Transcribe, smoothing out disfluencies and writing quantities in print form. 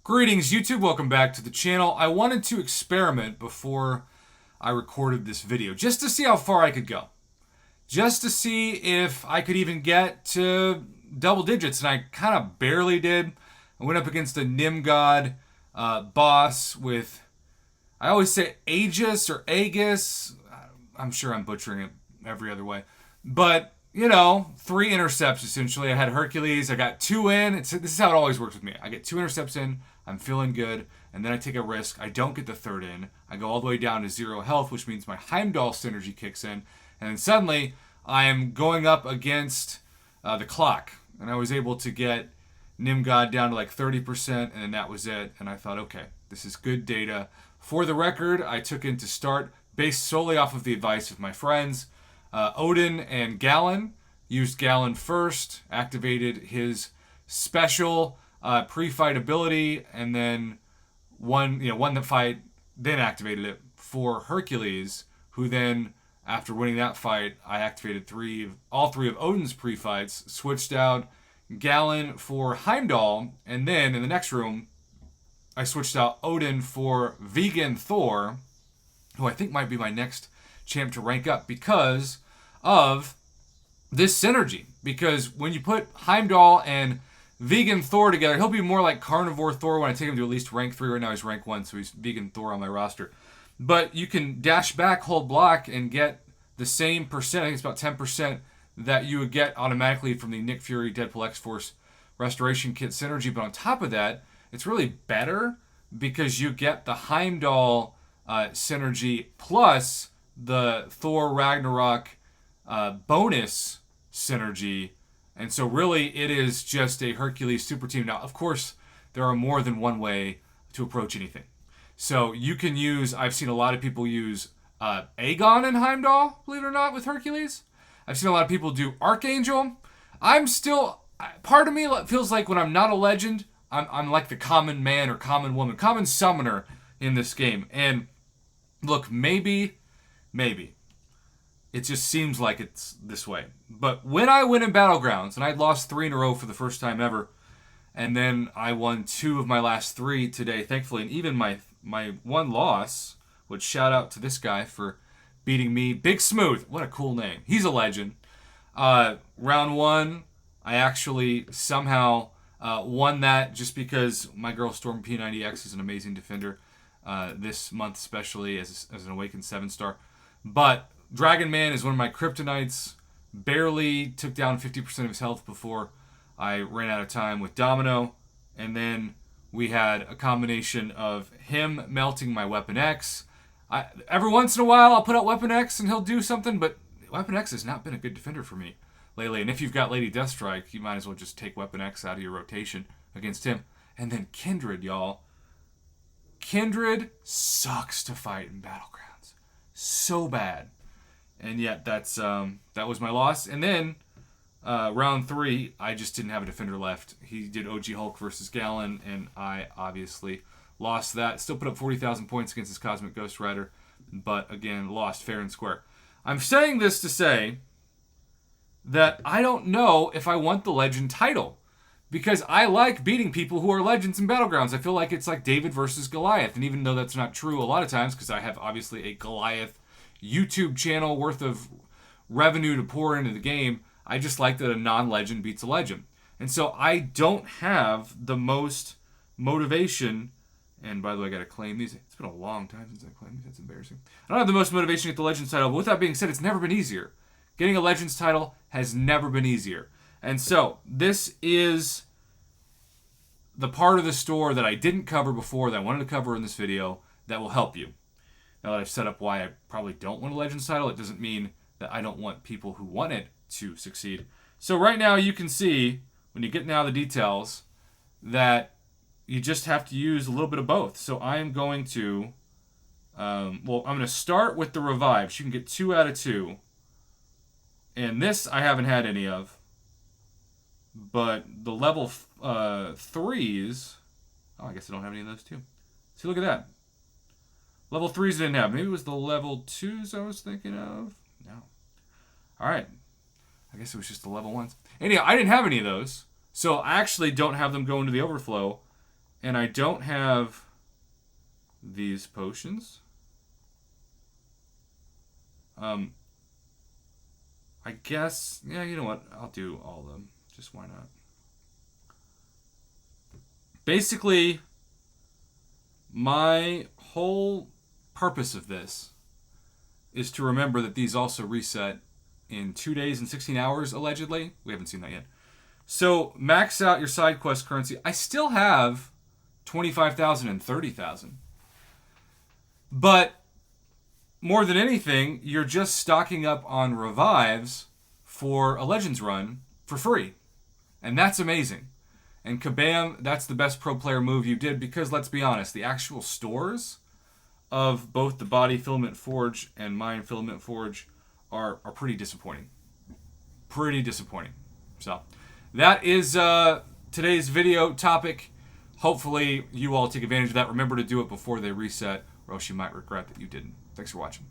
Greetings, YouTube. Welcome back to the channel. I wanted to experiment before I recorded this video just to see how far I could go. Just to see if I could even get to double digits, and I kind of barely did. I went up against a Nim God boss with, I always say Aegis or Aegis. I'm sure I'm butchering it every other way. But, you know, 3 intercepts essentially. I had Hercules. I got 2 in. This is how it always works with me. I get 2 intercepts in. I'm feeling good. And then I take a risk. I don't get the 3rd in. I go all the way down to 0 health, which means my Heimdall synergy kicks in. And then suddenly, I am going up against the clock. And I was able to get Nim God down to like 30%. And then that was it. And I thought, okay, this is good data. For the record, I took in to start based solely off of the advice of my friends. Odin and Galen. Used Galen first, activated his special pre-fight ability, and then won the fight, then activated it for Hercules, who then, after winning that fight, I activated all three of Odin's pre-fights, switched out Galen for Heimdall, and then in the next room, I switched out Odin for Vegan Thor, who I think might be my next champ to rank up because of this synergy. Because when you put Heimdall and Vegan Thor together, he'll be more like Carnivore Thor when I take him to at least rank 3. Right now he's rank 1, so he's Vegan Thor on my roster. But you can dash back, hold block, and get the same percent, I think it's about 10%, that you would get automatically from the Nick Fury Deadpool X-Force Restoration Kit synergy. But on top of that, it's really better because you get the Heimdall synergy plus the Thor Ragnarok bonus synergy. And so really it is just a Hercules super team. Now, of course, there are more than one way to approach anything. So you can use, I've seen a lot of people use Aegon and Heimdall, believe it or not, with Hercules. I've seen a lot of people do Archangel. Part of me feels like when I'm not a legend, I'm like the common man or common woman, common summoner in this game. And look, maybe it just seems like it's this way. But when I win in Battlegrounds, and I'd lost 3 in a row for the first time ever, and then I won 2 of my last 3 today, thankfully, and even my one loss, which shout out to this guy for beating me. Big Smooth, what a cool name. He's a legend. Round 1, I actually somehow won that just because my girl Storm P90X is an amazing defender this month, especially as an Awakened 7-star. But Dragon Man is one of my kryptonites. Barely took down 50% of his health before I ran out of time with Domino. And then we had a combination of him melting my Weapon X. Every once in a while, I'll put out Weapon X and he'll do something, but Weapon X has not been a good defender for me lately. And if you've got Lady Deathstrike, you might as well just take Weapon X out of your rotation against him. And then Kindred, y'all. Kindred sucks to fight in Battlegrounds. So bad. And yet that was my loss. And then round 3, I just didn't have a defender left. He did OG Hulk versus Galen, and I obviously lost that. Still put up 40,000 points against his Cosmic Ghost Rider, but again, lost fair and square. I'm saying this to say that I don't know if I want the Legend title, because I like beating people who are legends in Battlegrounds. I feel like it's like David versus Goliath, and even though that's not true a lot of times, because I have obviously a Goliath YouTube channel worth of revenue to pour into the game, I just like that a non-legend beats a legend. And so I don't have the most motivation, and by the way, I gotta claim these. It's been a long time since I claimed these, that's embarrassing. I don't have the most motivation to get the Legends title, but with that being said, it's never been easier. Getting a Legends title has never been easier. And so, this is the part of the store that I didn't cover before that I wanted to cover in this video that will help you. Now that I've set up why I probably don't want a Legends title, it doesn't mean that I don't want people who want it to succeed. So right now you can see, when you get now the details, that you just have to use a little bit of both. So I am going to, I'm going to start with the Revives. You can get 2 out of 2. And this I haven't had any of. But the level 3s, I guess I don't have any of those too. See, look at that. Level 3s didn't have. Maybe it was the level 2s I was thinking of. No. Alright. I guess it was just the level 1s. Anyhow, I didn't have any of those. So I actually don't have them go into the overflow. And I don't have these potions. I guess, yeah, you know what? I'll do all of them. Just why not? Basically, my whole purpose of this is to remember that these also reset in 2 days and 16 hours, allegedly. We haven't seen that yet. So, max out your side quest currency. I still have 25,000 and 30,000. But more than anything, you're just stocking up on revives for a Legends run for free. And that's amazing. And kabam, that's the best pro player move you did, because let's be honest, the actual stores of both the Body Filament Forge and Mind Filament Forge are pretty disappointing. Pretty disappointing. So, that is today's video topic. Hopefully, you all take advantage of that. Remember to do it before they reset, or else you might regret that you didn't. Thanks for watching.